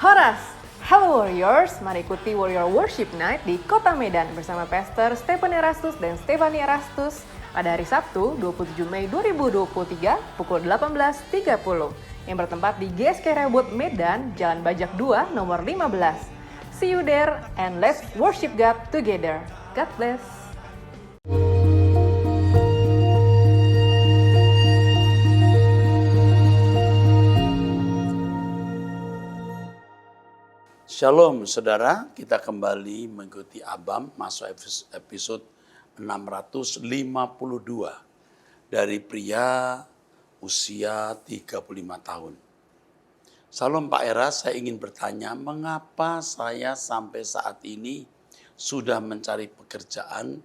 Horas! Hello Warriors, mari ikuti Warrior Worship Night di Kota Medan bersama Pastor Stephen Erastus dan Stephanie Erastus pada hari Sabtu 27 Mei 2023 pukul 18.30 yang bertempat di GSK Rebut Medan, Jalan Bajak 2 nomor 15. See you there and let's worship God together. God bless. Shalom saudara, kita kembali mengikuti Abam masuk episode 652 dari pria usia 35 tahun. Shalom Pak Era, saya ingin bertanya mengapa saya sampai saat ini sudah mencari pekerjaan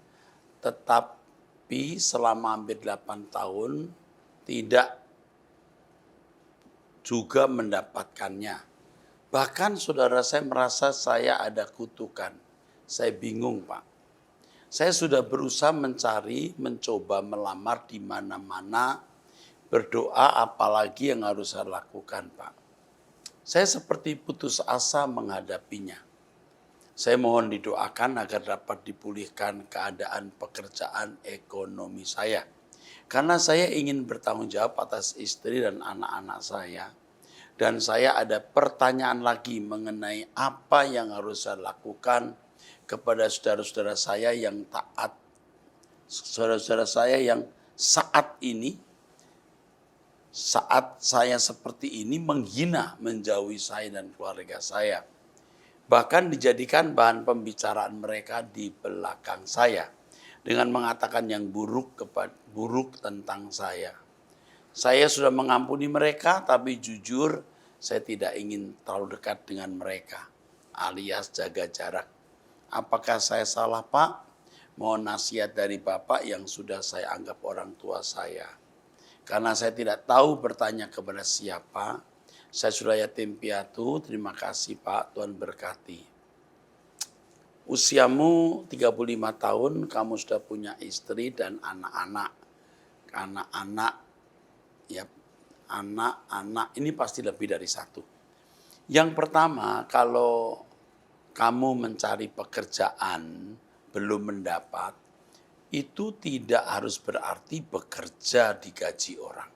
tetapi selama hampir 8 tahun tidak juga mendapatkannya. Bahkan saudara saya merasa saya ada kutukan. Saya bingung Pak. Saya sudah berusaha mencari, mencoba melamar di mana-mana. Berdoa apalagi yang harus saya lakukan Pak. Saya seperti putus asa menghadapinya. Saya mohon didoakan agar dapat dipulihkan keadaan pekerjaan ekonomi saya. Karena saya ingin bertanggung jawab atas istri dan anak-anak saya. Dan saya ada pertanyaan lagi mengenai apa yang harus saya lakukan kepada saudara-saudara saya yang taat. Saudara-saudara saya yang saat saya seperti ini menghina, menjauhi saya dan keluarga saya. Bahkan dijadikan bahan pembicaraan mereka di belakang saya. Dengan mengatakan yang buruk tentang saya. Saya sudah mengampuni mereka, tapi jujur saya tidak ingin terlalu dekat dengan mereka, alias jaga jarak. Apakah saya salah Pak? Mohon nasihat dari Bapak yang sudah saya anggap orang tua saya. Karena saya tidak tahu bertanya kepada siapa, saya sudah yatim piatu, terima kasih Pak, Tuhan berkati. Usiamu 35 tahun, kamu sudah punya istri dan anak-anak. Anak-anak ini pasti lebih dari satu. Yang pertama, kalau kamu mencari pekerjaan belum mendapat, itu tidak harus berarti bekerja digaji orang.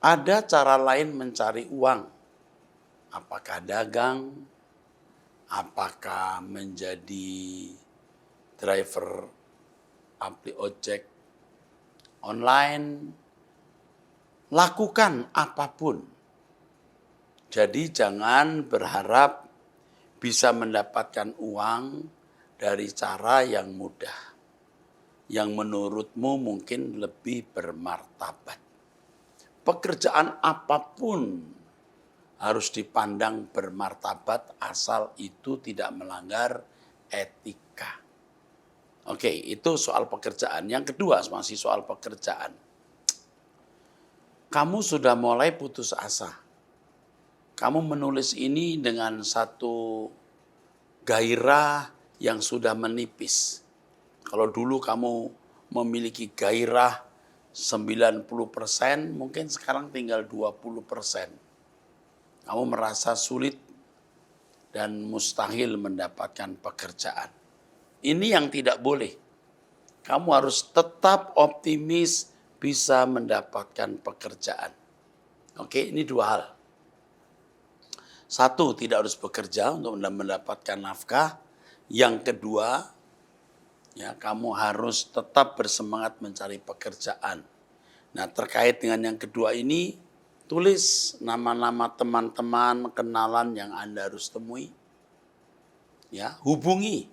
Ada cara lain mencari uang. Apakah dagang? Apakah menjadi driver ojek online? Lakukan apapun. Jadi jangan berharap bisa mendapatkan uang dari cara yang mudah. Yang menurutmu mungkin lebih bermartabat. Pekerjaan apapun harus dipandang bermartabat asal itu tidak melanggar etika. Oke, itu soal pekerjaan. Yang kedua masih soal pekerjaan. Kamu sudah mulai putus asa. Kamu menulis ini dengan satu gairah yang sudah menipis. Kalau dulu kamu memiliki gairah 90%, mungkin sekarang tinggal 20%. Kamu merasa sulit dan mustahil mendapatkan pekerjaan. Ini yang tidak boleh. Kamu harus tetap optimis bisa mendapatkan pekerjaan. Oke, ini dua hal. Satu, tidak harus bekerja untuk mendapatkan nafkah. Yang kedua, ya, kamu harus tetap bersemangat mencari pekerjaan. Nah, terkait dengan yang kedua ini, tulis nama-nama teman-teman, kenalan yang Anda harus temui. Ya, hubungi.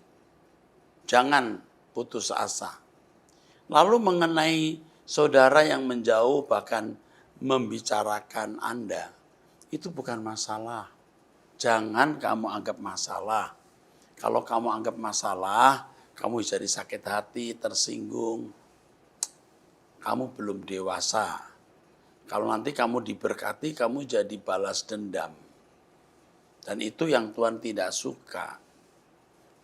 Jangan putus asa. Lalu mengenai saudara yang menjauh bahkan membicarakan Anda, itu bukan masalah. Jangan kamu anggap masalah. Kalau kamu anggap masalah, kamu jadi sakit hati, tersinggung. Kamu belum dewasa. Kalau nanti kamu diberkati, kamu jadi balas dendam. Dan itu yang Tuhan tidak suka.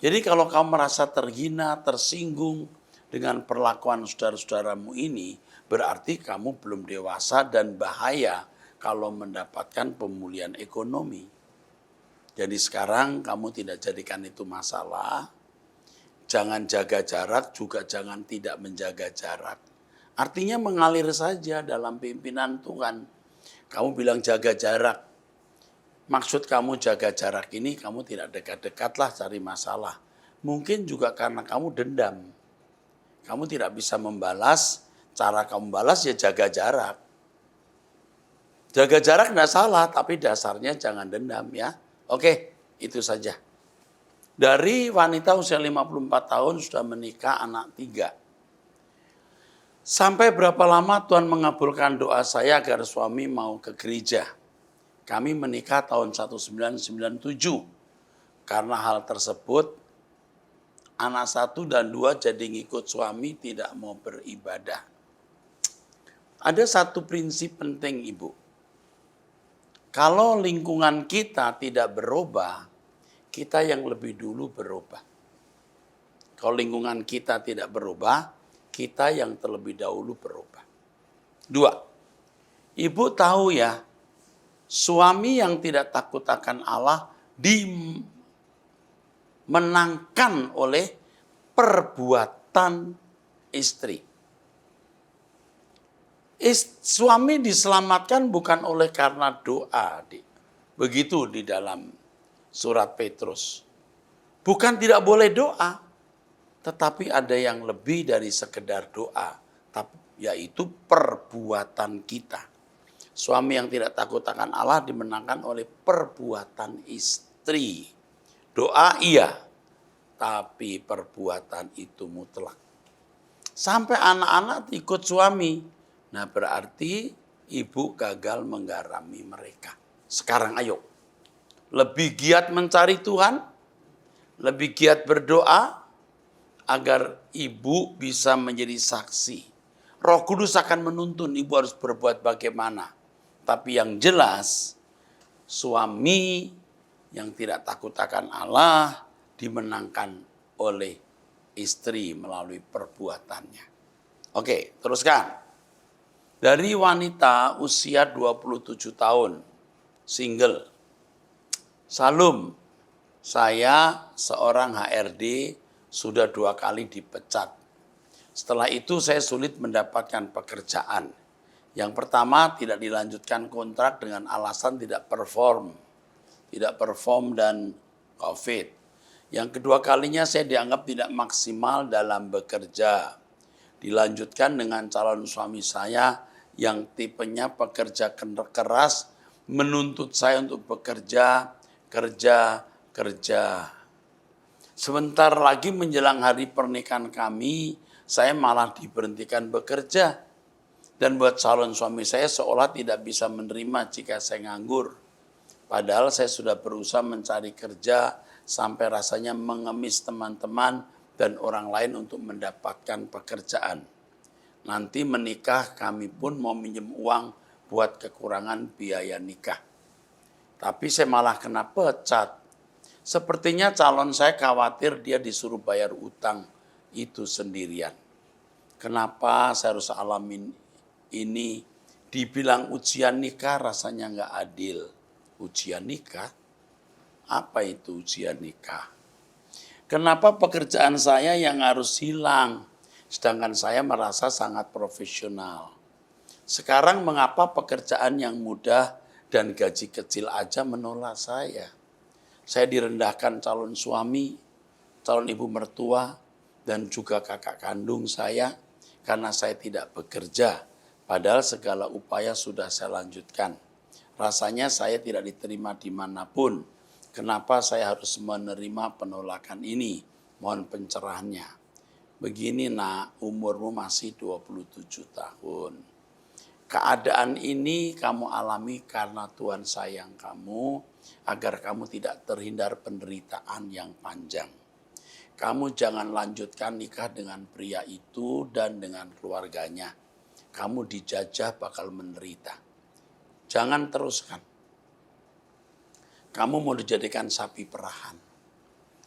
Jadi kalau kamu merasa terhina, tersinggung dengan perlakuan saudara-saudaramu ini, berarti kamu belum dewasa dan bahaya kalau mendapatkan pemulihan ekonomi. Jadi sekarang kamu tidak jadikan itu masalah. Jangan jaga jarak, juga jangan tidak menjaga jarak. Artinya mengalir saja dalam pimpinan Tuhan. Kamu bilang jaga jarak. Maksud kamu jaga jarak ini, kamu tidak dekat-dekatlah cari masalah. Mungkin juga karena kamu dendam. Kamu tidak bisa membalas, cara kamu balas ya jaga jarak. Jaga jarak tidak salah, tapi dasarnya jangan dendam ya. Oke, itu saja. Dari wanita usia 54 tahun sudah menikah, anak 3. Sampai berapa lama Tuhan mengabulkan doa saya agar suami mau ke gereja? Kami menikah tahun 1997. Karena hal tersebut, anak 1 dan 2 jadi ngikut suami tidak mau beribadah. Ada satu prinsip penting, Ibu. Kalau lingkungan kita tidak berubah, kita yang lebih dulu berubah. Kalau lingkungan kita tidak berubah, kita yang terlebih dahulu berubah. 2, Ibu tahu ya, suami yang tidak takut akan Allah dimenangkan oleh perbuatan istri. Suami diselamatkan bukan oleh karena doa. Begitu di dalam surat Petrus. Bukan tidak boleh doa, tetapi ada yang lebih dari sekedar doa, yaitu perbuatan kita. Suami yang tidak takut akan Allah dimenangkan oleh perbuatan istri. Doa iya, tapi perbuatan itu mutlak. Sampai anak-anak ikut suami. Nah berarti ibu gagal menggarami mereka. Sekarang ayo, lebih giat mencari Tuhan, lebih giat berdoa, agar ibu bisa menjadi saksi. Roh Kudus akan menuntun ibu harus berbuat bagaimana. Tapi yang jelas, suami yang tidak takut akan Allah dimenangkan oleh istri melalui perbuatannya. Oke, teruskan. Dari wanita usia 27 tahun, single. Salum, saya seorang HRD sudah 2 kali dipecat. Setelah itu saya sulit mendapatkan pekerjaan. Yang pertama tidak dilanjutkan kontrak dengan alasan tidak perform dan COVID. Yang kedua kalinya saya dianggap tidak maksimal dalam bekerja. Dilanjutkan dengan calon suami saya yang tipenya pekerja keras, menuntut saya untuk bekerja, kerja. Sebentar lagi menjelang hari pernikahan kami, saya malah diberhentikan bekerja. Dan buat calon suami saya seolah tidak bisa menerima jika saya nganggur. Padahal saya sudah berusaha mencari kerja sampai rasanya mengemis teman-teman dan orang lain untuk mendapatkan pekerjaan. Nanti menikah kami pun mau minjem uang buat kekurangan biaya nikah. Tapi saya malah kena pecat. Sepertinya calon saya khawatir dia disuruh bayar utang itu sendirian. Kenapa saya harus alamin ini? Dibilang ujian nikah rasanya nggak adil. Ujian nikah? Apa itu ujian nikah? Kenapa pekerjaan saya yang harus hilang? Sedangkan saya merasa sangat profesional. Sekarang mengapa pekerjaan yang mudah dan gaji kecil aja menolak saya? Saya direndahkan calon suami, calon ibu mertua, dan juga kakak kandung saya karena saya tidak bekerja. Padahal segala upaya sudah saya lanjutkan. Rasanya saya tidak diterima dimanapun. Kenapa saya harus menerima penolakan ini? Mohon pencerahannya. Begini nak, umurmu masih 27 tahun. Keadaan ini kamu alami karena Tuhan sayang kamu, agar kamu tidak terhindar penderitaan yang panjang. Kamu jangan lanjutkan nikah dengan pria itu dan dengan keluarganya. Kamu dijajah bakal menderita. Jangan teruskan. Kamu mau dijadikan sapi perahan.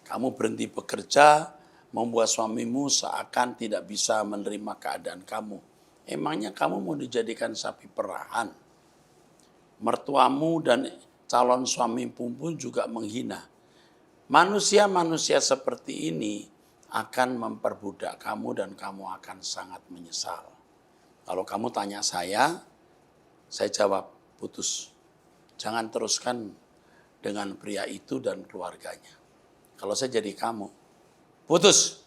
Kamu berhenti bekerja, membuat suamimu seakan tidak bisa menerima keadaan kamu. Emangnya kamu mau dijadikan sapi perahan? Mertuamu dan calon suami pun juga menghina. Manusia-manusia seperti ini akan memperbudak kamu dan kamu akan sangat menyesal. Kalau kamu tanya saya jawab putus. Jangan teruskan dengan pria itu dan keluarganya. Kalau saya jadi kamu, putus.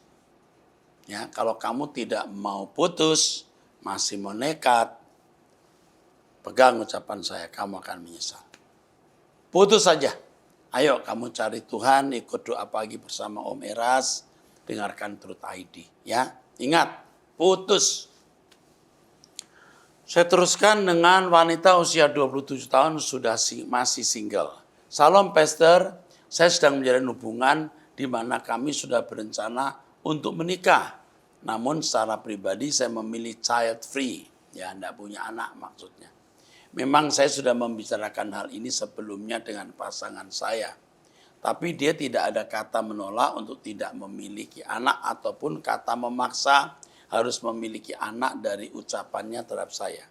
Ya, kalau kamu tidak mau putus, masih mau nekat, pegang ucapan saya, kamu akan menyesal. Putus saja. Ayo kamu cari Tuhan, ikut doa pagi bersama Om Eras, dengarkan Truth ID. Ya, ingat, putus. Saya teruskan dengan wanita usia 27 tahun sudah masih single. Salam Pastor, saya sedang menjalin hubungan di mana kami sudah berencana untuk menikah. Namun secara pribadi saya memilih child free, ya tidak punya anak maksudnya. Memang saya sudah membicarakan hal ini sebelumnya dengan pasangan saya. Tapi dia tidak ada kata menolak untuk tidak memiliki anak ataupun kata memaksa harus memiliki anak dari ucapannya terhadap saya.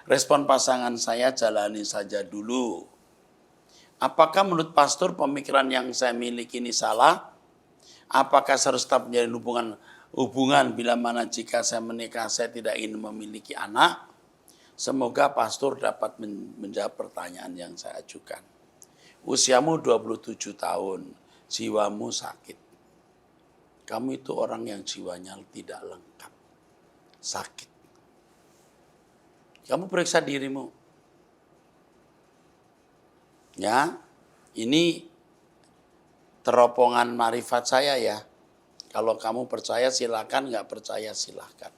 Respon pasangan saya, jalani saja dulu. Apakah menurut pastor pemikiran yang saya miliki ini salah? Apakah saya harus tetap menjalin hubungan bila mana jika saya menikah saya tidak ingin memiliki anak? Semoga pastor dapat menjawab pertanyaan yang saya ajukan. Usiamu 27 tahun, jiwamu sakit. Kamu itu orang yang jiwanya tidak lengkap, sakit. Kamu periksa dirimu. Ya, ini teropongan marifat saya ya. Kalau kamu percaya silakan, nggak percaya silakan.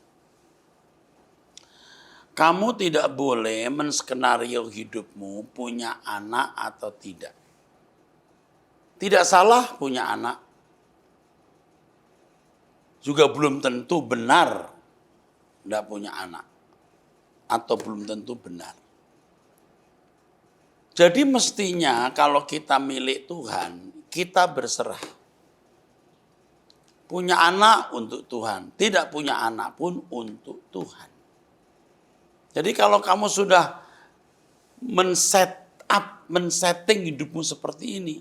Kamu tidak boleh menskenario hidupmu punya anak atau tidak. Tidak salah punya anak. Juga belum tentu benar tidak punya anak. Atau belum tentu benar. Jadi mestinya kalau kita milik Tuhan, kita berserah. Punya anak untuk Tuhan, tidak punya anak pun untuk Tuhan. Jadi kalau kamu sudah men-setting hidupmu seperti ini,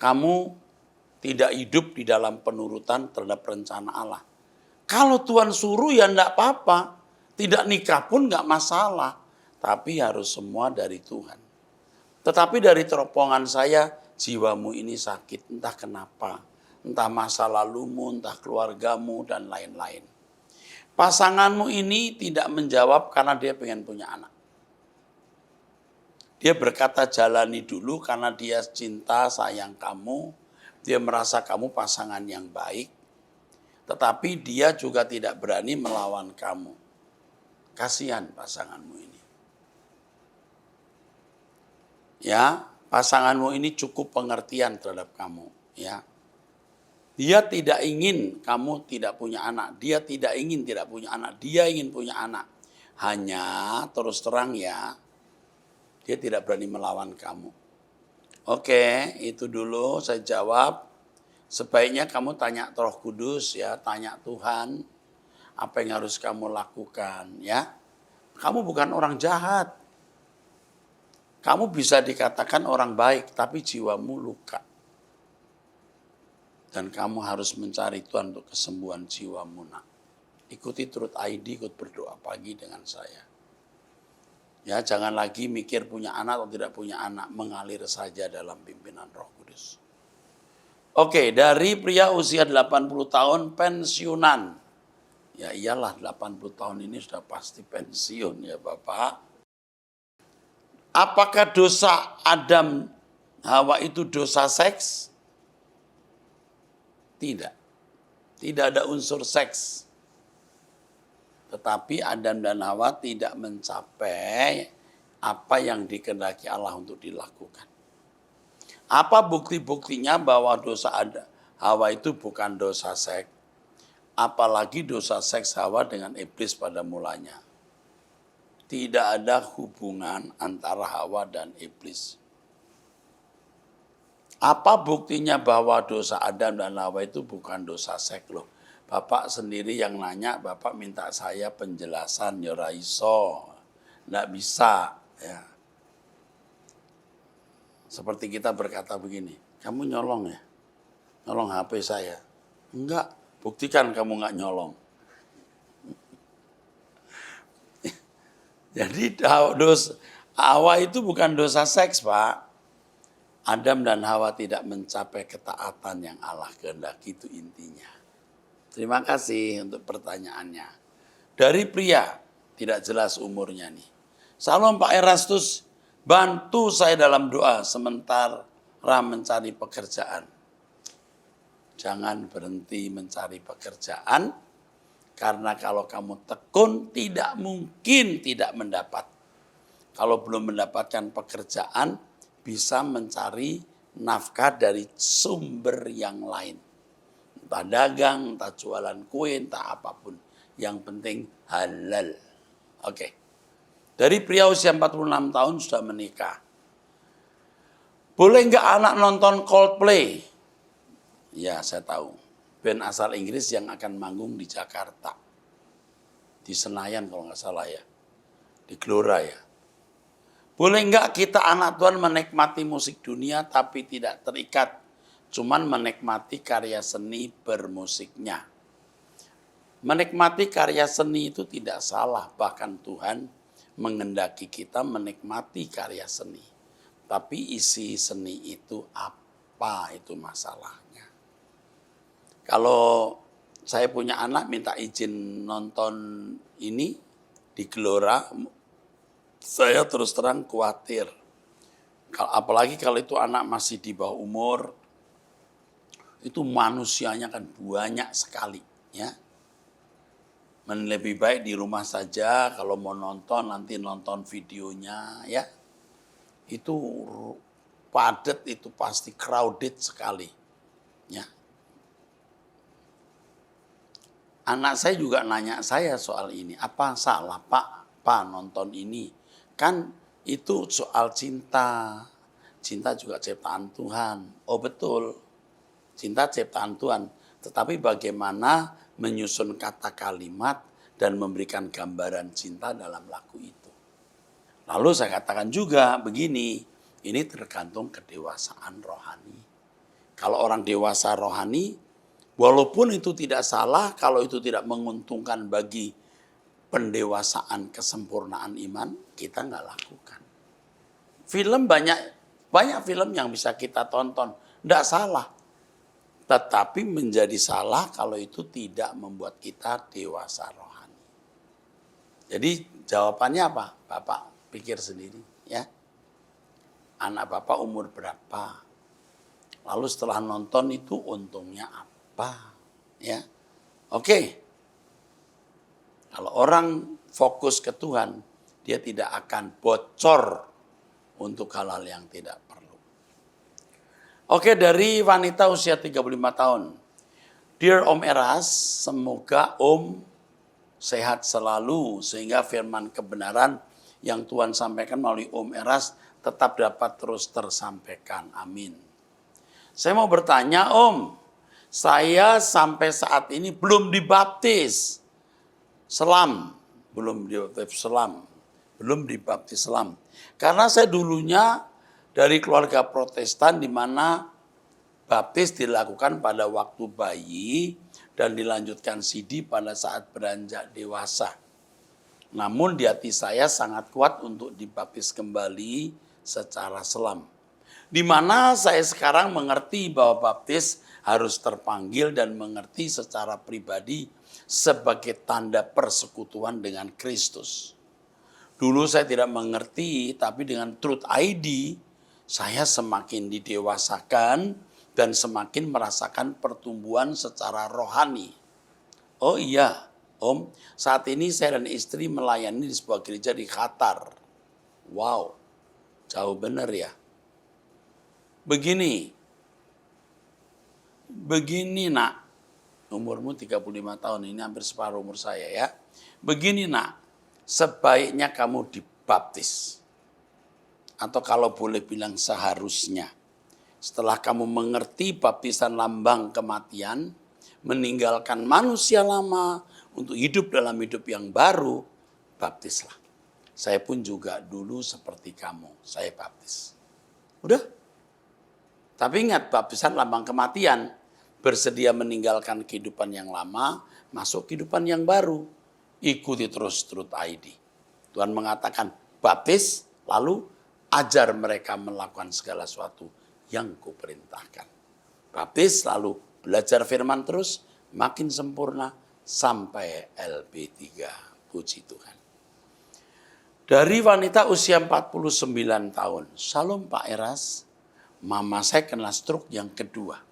kamu tidak hidup di dalam penurutan terhadap rencana Allah. Kalau Tuhan suruh ya enggak apa-apa, tidak nikah pun enggak masalah, tapi harus semua dari Tuhan. Tetapi dari teropongan saya, jiwamu ini sakit, entah kenapa, entah masa lalumu, entah keluargamu, dan lain-lain. Pasanganmu ini tidak menjawab karena dia pengen punya anak. Dia berkata jalani dulu karena dia cinta, sayang kamu. Dia merasa kamu pasangan yang baik. Tetapi dia juga tidak berani melawan kamu. Kasihan pasanganmu ini. Ya, pasanganmu ini cukup pengertian terhadap kamu. Ya. Dia tidak ingin kamu tidak punya anak. Dia tidak ingin tidak punya anak. Dia ingin punya anak. Hanya terus terang ya, dia tidak berani melawan kamu. Oke, itu dulu saya jawab. Sebaiknya kamu tanya Roh Kudus ya, tanya Tuhan. Apa yang harus kamu lakukan ya. Kamu bukan orang jahat. Kamu bisa dikatakan orang baik, tapi jiwamu luka. Dan kamu harus mencari Tuhan untuk kesembuhan jiwamu nak. Ikuti Truth ID, ikut berdoa pagi dengan saya. Ya, jangan lagi mikir punya anak atau tidak punya anak, mengalir saja dalam pimpinan Roh Kudus. Oke, dari pria usia 80 tahun pensiunan. Ya iyalah 80 tahun ini sudah pasti pensiun ya Bapak. Apakah dosa Adam Hawa itu dosa seks? Tidak. Tidak ada unsur seks. Tetapi Adam dan Hawa tidak mencapai apa yang dikehendaki Allah untuk dilakukan. Apa bukti-buktinya bahwa dosa Hawa itu bukan dosa seks? Apalagi dosa seks Hawa dengan iblis pada mulanya. Tidak ada hubungan antara Hawa dan iblis. Apa buktinya bahwa dosa Adam dan Hawa itu bukan dosa seks loh? Bapak sendiri yang nanya, Bapak minta saya penjelasan, ya raiso. Nggak bisa. Ya. Seperti kita berkata begini, kamu nyolong ya? Nyolong HP saya? Enggak, buktikan kamu enggak nyolong. Jadi Hawa itu bukan dosa seks, Pak. Adam dan Hawa tidak mencapai ketaatan yang Allah kehendaki, itu intinya. Terima kasih untuk pertanyaannya. Dari pria, tidak jelas umurnya nih. Salam Pak Erastus, bantu saya dalam doa sementara mencari pekerjaan. Jangan berhenti mencari pekerjaan, karena kalau kamu tekun tidak mungkin tidak mendapat. Kalau belum mendapatkan pekerjaan, bisa mencari nafkah dari sumber yang lain. Entah dagang, entah jualan kue, entah apapun. Yang penting halal. Oke. Dari pria usia 46 tahun sudah menikah. Boleh nggak anak nonton Coldplay? Ya, saya tahu. Band asal Inggris yang akan manggung di Jakarta. Di Senayan kalau nggak salah ya. Di Gelora ya. Boleh nggak kita anak Tuhan menikmati musik dunia tapi tidak terikat. Cuman menikmati karya seni bermusiknya. Menikmati karya seni itu tidak salah. Bahkan Tuhan mengendaki kita menikmati karya seni. Tapi isi seni itu apa, itu masalahnya. Kalau saya punya anak minta izin nonton ini di Gelora, saya terus terang khawatir. Apalagi kalau itu anak masih di bawah umur, itu manusianya kan banyak sekali. Ya. Lebih baik di rumah saja, kalau mau nonton nanti nonton videonya. Ya. Itu padat, itu pasti crowded sekali. Ya. Anak saya juga nanya saya soal ini, apa salah Pak nonton ini? Kan itu soal cinta. Cinta juga ciptaan Tuhan. Oh betul, cinta ciptaan Tuhan. Tetapi bagaimana menyusun kata kalimat dan memberikan gambaran cinta dalam lagu itu. Lalu saya katakan juga begini, ini tergantung kedewasaan rohani. Kalau orang dewasa rohani, walaupun itu tidak salah, kalau itu tidak menguntungkan bagi pendewasaan kesempurnaan iman, kita nggak lakukan. Film banyak film yang bisa kita tonton, nggak salah. Tetapi menjadi salah kalau itu tidak membuat kita dewasa rohani. Jadi jawabannya apa? Bapak pikir sendiri ya. Anak Bapak umur berapa? Lalu setelah nonton itu untungnya apa? Ya. Oke. Kalau orang fokus ke Tuhan, dia tidak akan bocor untuk hal-hal yang tidak perlu. Oke, dari wanita usia 35 tahun. Dear Om Eras, semoga Om sehat selalu sehingga firman kebenaran yang Tuhan sampaikan melalui Om Eras tetap dapat terus tersampaikan. Amin. Saya mau bertanya Om, saya sampai saat ini belum dibaptis. Belum dibaptis selam. Karena saya dulunya dari keluarga Protestan di mana baptis dilakukan pada waktu bayi dan dilanjutkan sidi pada saat beranjak dewasa. Namun di hati saya sangat kuat untuk dibaptis kembali secara selam. Di mana saya sekarang mengerti bahwa baptis harus terpanggil dan mengerti secara pribadi sebagai tanda persekutuan dengan Kristus. Dulu saya tidak mengerti, tapi dengan Truth ID, saya semakin didewasakan dan semakin merasakan pertumbuhan secara rohani. Oh iya, Om, saat ini saya dan istri melayani di sebuah gereja di Qatar. Wow, jauh benar ya. Begini nak, umurmu 35 tahun, ini hampir separuh umur saya ya. Begini nak, sebaiknya kamu dibaptis. Atau kalau boleh bilang seharusnya. Setelah kamu mengerti baptisan lambang kematian, meninggalkan manusia lama untuk hidup dalam hidup yang baru, baptislah. Saya pun juga dulu seperti kamu, saya baptis. Udah. Tapi ingat, baptisan lambang kematian. Bersedia meninggalkan kehidupan yang lama, masuk kehidupan yang baru. Ikuti terus Truth ID. Tuhan mengatakan, baptis, lalu ajar mereka melakukan segala sesuatu yang kuperintahkan. Baptis, lalu belajar firman terus, makin sempurna, sampai LB3. Puji Tuhan. Dari wanita usia 49 tahun, Shalom Pak Eras, mama saya kena stroke yang kedua.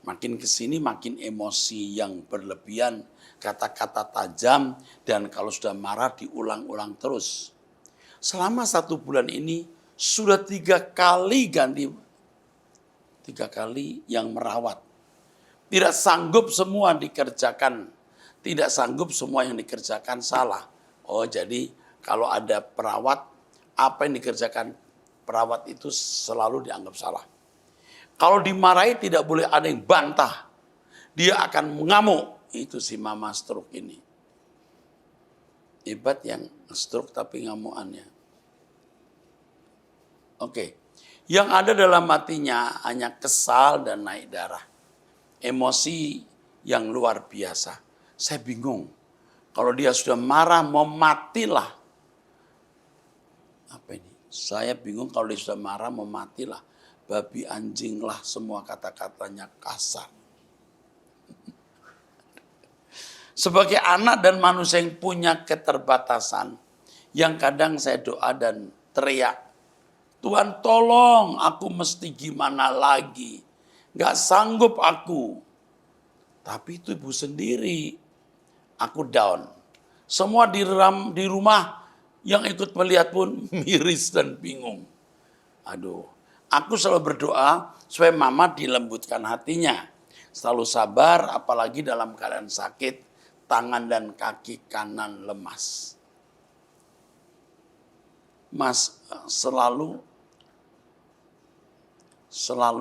Makin kesini makin emosi yang berlebihan, kata-kata tajam, dan kalau sudah marah diulang-ulang terus. Selama 1 bulan ini sudah 3 kali yang merawat. Tidak sanggup semua dikerjakan, tidak sanggup semua yang dikerjakan salah. Oh jadi kalau ada perawat, apa yang dikerjakan perawat itu selalu dianggap salah. Kalau dimarahi tidak boleh ada yang bantah. Dia akan mengamuk. Itu si mama stroke ini. Hebat yang stroke tapi ngamuannya. Oke. Yang ada dalam hatinya hanya kesal dan naik darah. Emosi yang luar biasa. Saya bingung. Kalau dia sudah marah mau matilah. Apa ini? Saya bingung kalau dia sudah marah mau matilah. Babi anjing lah, semua kata-katanya kasar. Sebagai anak dan manusia yang punya keterbatasan, yang kadang saya doa dan teriak, Tuhan tolong, aku mesti gimana lagi. Gak sanggup aku. Tapi itu ibu sendiri. Aku down. Semua di rumah yang ikut melihat pun miris dan bingung. Aduh. Aku selalu berdoa supaya mama dilembutkan hatinya. Selalu sabar apalagi dalam keadaan sakit, tangan dan kaki kanan lemas. Mas selalu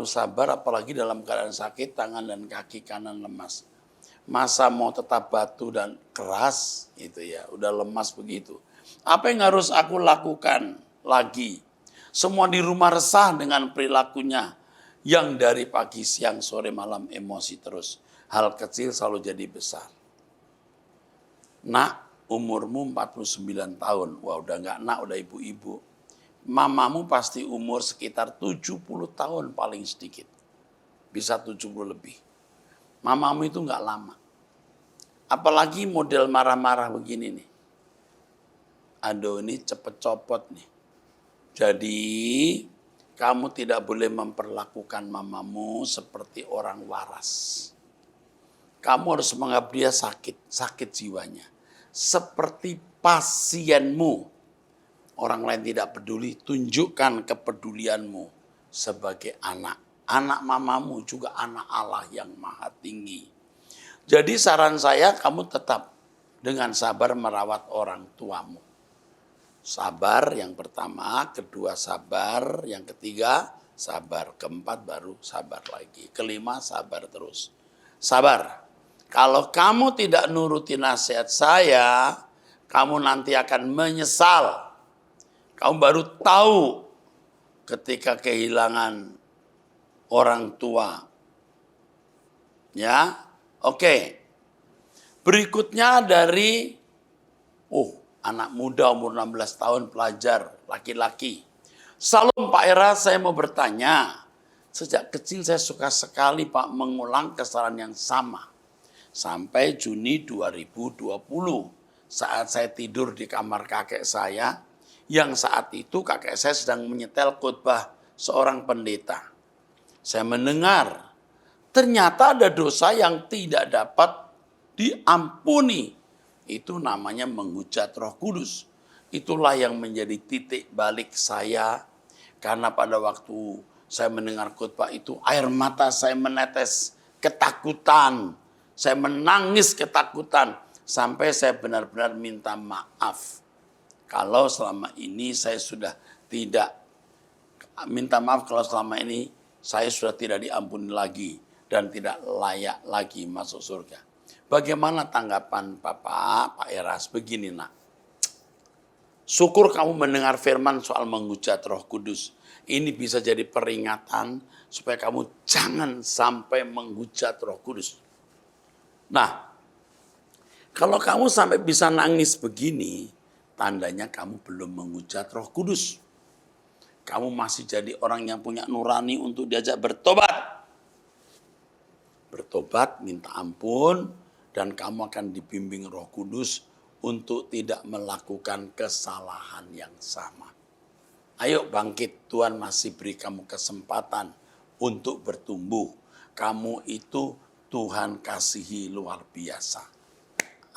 sabar apalagi dalam keadaan sakit, tangan dan kaki kanan lemas. Masa mau tetap batu dan keras itu ya, udah lemas begitu. Apa yang harus aku lakukan lagi? Semua di rumah resah dengan perilakunya yang dari pagi, siang, sore, malam emosi terus. Hal kecil selalu jadi besar. Nak, umurmu 49 tahun. Wah udah gak nak, udah ibu-ibu. Mamamu pasti umur sekitar 70 tahun paling sedikit. Bisa 70 lebih. Mamamu itu gak lama. Apalagi model marah-marah begini nih. Aduh ini cepet copot nih. Jadi, kamu tidak boleh memperlakukan mamamu seperti orang waras. Kamu harus menganggap dia sakit jiwanya. Seperti pasienmu. Orang lain tidak peduli, tunjukkan kepedulianmu sebagai anak. Anak mamamu juga anak Allah yang maha tinggi. Jadi saran saya, kamu tetap dengan sabar merawat orang tuamu. Sabar yang pertama, kedua sabar, yang ketiga sabar, keempat baru sabar lagi, kelima sabar terus. Sabar. Kalau kamu tidak nuruti nasihat saya, kamu nanti akan menyesal. Kamu baru tahu ketika kehilangan orang tua. Ya, oke. Berikutnya dari anak muda umur 16 tahun pelajar, laki-laki. Salam Pak Era, saya mau bertanya. Sejak kecil saya suka sekali Pak mengulang kesalahan yang sama. Sampai Juni 2020 saat saya tidur di kamar kakek saya. Yang saat itu kakek saya sedang menyetel khotbah seorang pendeta. Saya mendengar ternyata ada dosa yang tidak dapat diampuni. Itu namanya menghujat Roh Kudus. Itulah yang menjadi titik balik saya. Karena pada waktu saya mendengar khotbah itu, air mata saya menetes ketakutan. Saya menangis ketakutan. Sampai saya benar-benar minta maaf. Kalau selama ini saya sudah tidak, minta maaf kalau selama ini saya sudah tidak diampuni lagi. Dan tidak layak lagi masuk surga. Bagaimana tanggapan Bapak, Pak Eras? Begini nak. Syukur kamu mendengar firman soal menghujat Roh Kudus. Ini bisa jadi peringatan supaya kamu jangan sampai menghujat Roh Kudus. Nah, kalau kamu sampai bisa nangis begini, tandanya kamu belum menghujat Roh Kudus. Kamu masih jadi orang yang punya nurani untuk diajak bertobat. Bertobat, minta ampun, dan kamu akan dibimbing Roh Kudus untuk tidak melakukan kesalahan yang sama. Ayo bangkit, Tuhan masih beri kamu kesempatan untuk bertumbuh. Kamu itu Tuhan kasihi luar biasa.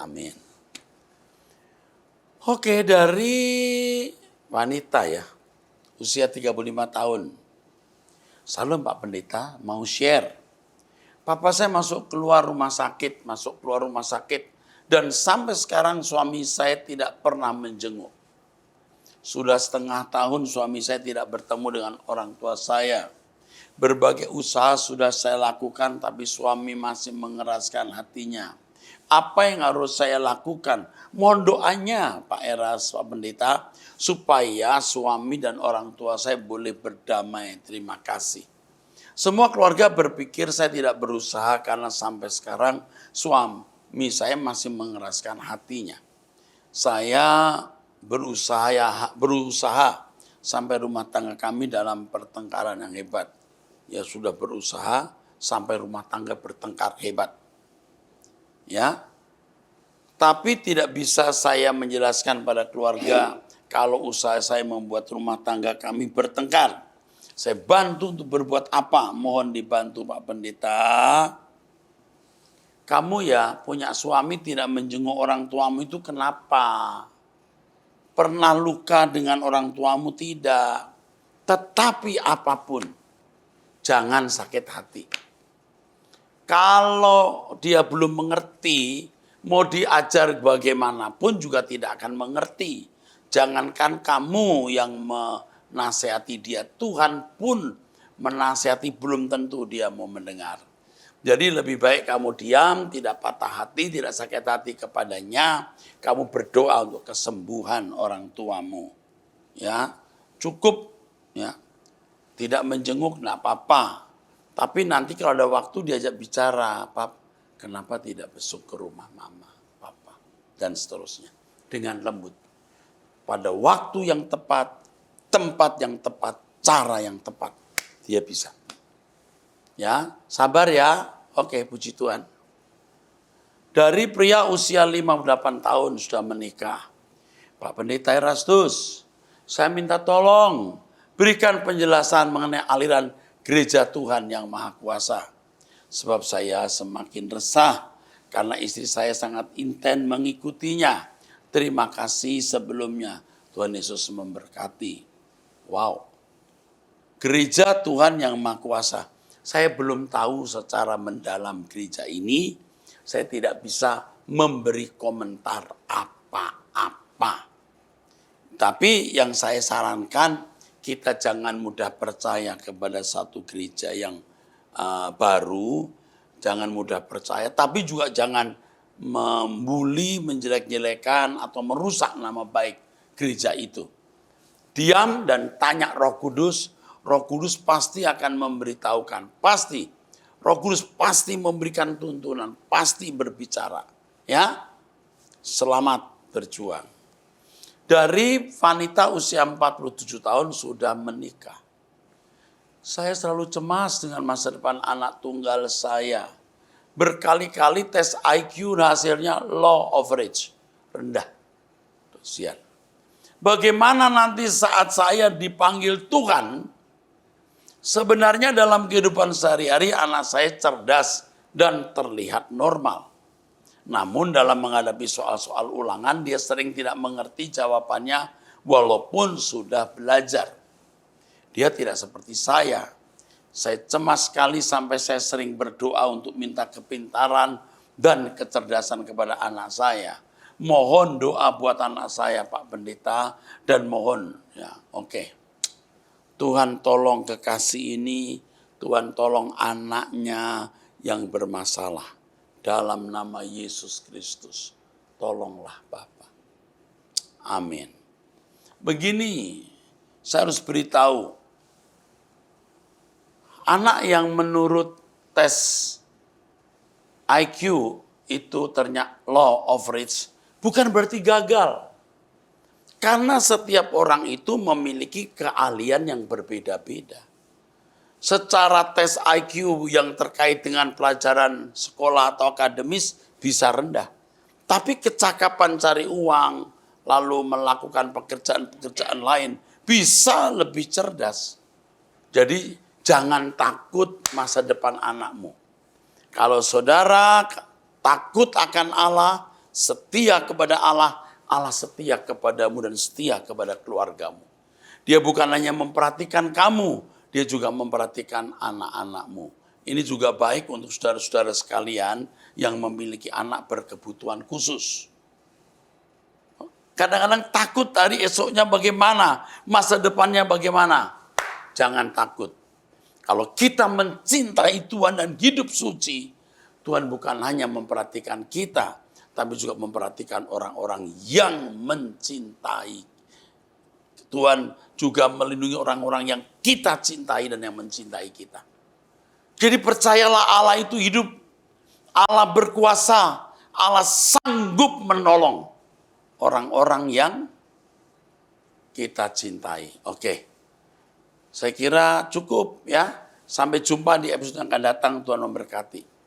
Amin. Oke, dari wanita ya, usia 35 tahun. Salam Pak Pendeta, mau share. Papa saya masuk keluar rumah sakit, dan sampai sekarang suami saya tidak pernah menjenguk. Sudah setengah tahun suami saya tidak bertemu dengan orang tua saya. Berbagai usaha sudah saya lakukan, tapi suami masih mengeraskan hatinya. Apa yang harus saya lakukan? Mohon doanya Pak Eras, Pak Pendeta, supaya suami dan orang tua saya boleh berdamai. Terima kasih. Semua keluarga berpikir saya tidak berusaha karena sampai sekarang suami saya masih mengeraskan hatinya. Saya berusaha sampai rumah tangga kami dalam pertengkaran yang hebat. Ya sudah berusaha sampai rumah tangga bertengkar hebat. Ya. Tapi tidak bisa saya menjelaskan pada keluarga kalau usaha saya membuat rumah tangga kami bertengkar. Saya bantu untuk berbuat apa? Mohon dibantu Pak Pendeta. Kamu ya punya suami tidak menjenguk orang tuamu itu kenapa? Pernah luka dengan orang tuamu? Tidak. Tetapi apapun, jangan sakit hati. Kalau dia belum mengerti, mau diajar bagaimanapun juga tidak akan mengerti. Jangankan kamu yang menasehati dia, Tuhan pun menasehati belum tentu dia mau mendengar. Jadi lebih baik kamu diam, tidak patah hati, tidak sakit hati kepadanya. Kamu berdoa untuk kesembuhan orang tuamu. Ya, cukup ya. Tidak menjenguk enggak apa-apa. Tapi nanti kalau ada waktu diajak bicara, Pap, kenapa tidak besok ke rumah mama, papa, dan seterusnya. Dengan lembut. Pada waktu yang tepat, tempat yang tepat, cara yang tepat, dia bisa. Ya, sabar ya. Oke, puji Tuhan. Dari pria usia 58 tahun sudah menikah. Pak Pendeta Erastus, saya minta tolong berikan penjelasan mengenai aliran gereja Tuhan yang Maha Kuasa. Sebab saya semakin resah karena istri saya sangat intens mengikutinya. Terima kasih sebelumnya. Tuhan Yesus memberkati. Wow. Gereja Tuhan yang Maha Kuasa. Saya belum tahu secara mendalam gereja ini. Saya tidak bisa memberi komentar apa-apa. Tapi yang saya sarankan, kita jangan mudah percaya kepada satu gereja yang baru. Jangan mudah percaya, tapi juga jangan membuli, menjelek-jelekan, atau merusak nama baik gereja itu. Diam dan tanya Roh Kudus. Roh Kudus pasti akan memberitahukan. Pasti. Roh Kudus pasti memberikan tuntunan. Pasti berbicara. Ya. Selamat berjuang. Dari wanita usia 47 tahun sudah menikah. Saya selalu cemas dengan masa depan anak tunggal saya. Berkali-kali tes IQ hasilnya low average. Rendah. Sian. Bagaimana nanti saat saya dipanggil Tuhan, sebenarnya dalam kehidupan sehari-hari anak saya cerdas dan terlihat normal. Namun dalam menghadapi soal-soal ulangan dia sering tidak mengerti jawabannya walaupun sudah belajar. Dia tidak seperti saya. Saya cemas sekali sampai saya sering berdoa untuk minta kepintaran dan kecerdasan kepada anak saya. Mohon doa buat anak saya Pak Pendeta dan mohon ya oke. Tuhan tolong kekasih ini, Tuhan tolong anaknya yang bermasalah. Dalam nama Yesus Kristus, tolonglah Bapak. Amin. begini, saya harus beritahu, anak yang menurut tes IQ itu ternyata law of rights, bukan berarti gagal. Karena setiap orang itu memiliki keahlian yang berbeda-beda. Secara tes IQ yang terkait dengan pelajaran sekolah atau akademis bisa rendah. Tapi kecakapan cari uang, lalu melakukan pekerjaan-pekerjaan lain, bisa lebih cerdas. Jadi jangan takut masa depan anakmu. Kalau saudara takut akan Allah, setia kepada Allah, Allah setia kepadamu dan setia kepada keluargamu. Dia bukan hanya memperhatikan kamu, dia juga memperhatikan anak-anakmu. Ini juga baik untuk saudara-saudara sekalian yang memiliki anak berkebutuhan khusus. Kadang-kadang takut hari esoknya bagaimana, masa depannya bagaimana. Jangan takut. Kalau kita mencintai Tuhan dan hidup suci, Tuhan bukan hanya memperhatikan kita, tapi juga memperhatikan orang-orang yang mencintai. Tuhan juga melindungi orang-orang yang kita cintai dan yang mencintai kita. Jadi percayalah Allah itu hidup, Allah berkuasa, Allah sanggup menolong orang-orang yang kita cintai. Oke, saya kira cukup ya. Sampai jumpa di episode yang akan datang. Tuhan memberkati.